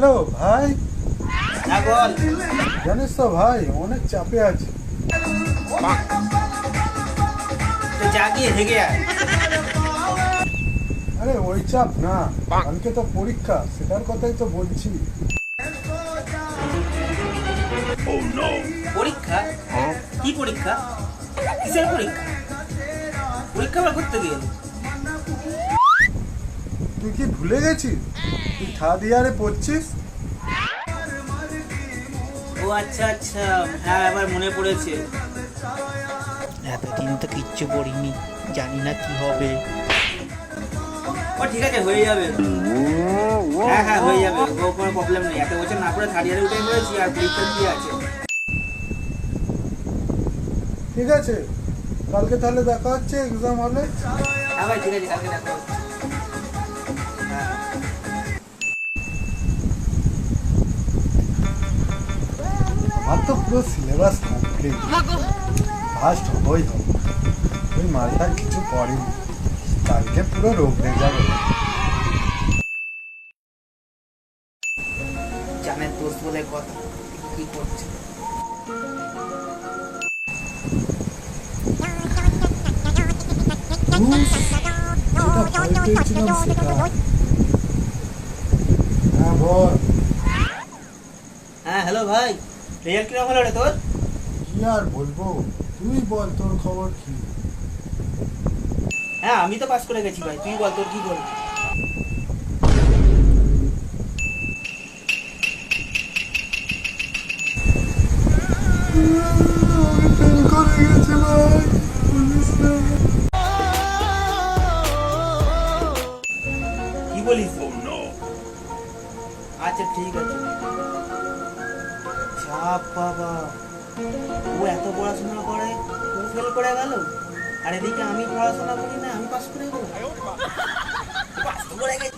Hello ভাই, হ্যাঁ বল। জানিস তো ভাই অনেক চাপে আছি। তো জাগিয়ে হেগে আয়। আরে ওই চাপ না, কালকে তো পরীক্ষা, সেটার কথাই তো বলছি। পরীক্ষা? কি পরীক্ষা? কিসের পরীক্ষা? পরীক্ষা আবার করতে গিয়ে তুই কি ভুলে গেছিস? তুই থার্ড ইয়ারে পড়ছিস। ও আচ্ছা আচ্ছা, হ্যাঁ এবার মনে পড়েছে। এতদিন তো কিচ্ছু পড়িনি, জানি না কি হবে। ও ঠিক আছে, হয়ে যাবে। হ্যাঁ হ্যাঁ হয়ে যাবে, ও কোনো প্রবলেম নেই। এত বছর না পড়ে থার্ড ইয়ারে উঠে পড়েছি, আর পরীক্ষা কি আছে। ঠিক আছে, কালকে তাহলে দেখা হচ্ছে এক্সাম হলে। হ্যাঁ ভাই ঠিক আছে, কালকে দেখা হচ্ছে। হ্যাঁ। আমার তো পুরো সিলেবাস কমপ্লিট, ফার্স্ট হবই হবে। ওই মালটা কিছু করেনি, কালকে পুরো রোগড়ে যাবে। জানের দোস্ত বলে কথা, কি করছে? যেটা ভয় পেয়েছিলাম সেটা। হ্যাঁ বল। হ্যাঁ হ্যালো ভাই, রেজাল্ট কিরকম হলো রে তোর? কি আর বলবো, তুই বল তোর খবর কি? হ্যাঁ আমি তো পাস করে গেছি ভাই, তুই বল তোর কি খবর? আমি ফেল করে গেছি ভাই, বলিস না। কি বলিস? আচ্ছা ঠিক আছে। চাপ বাবা, ও এত পড়াশোনা করে, ও ফেল করে গেল, আর এদিকে আমি পড়াশোনা করি না, আমি পাস করে গেলাম। পাস তো করে গেছি।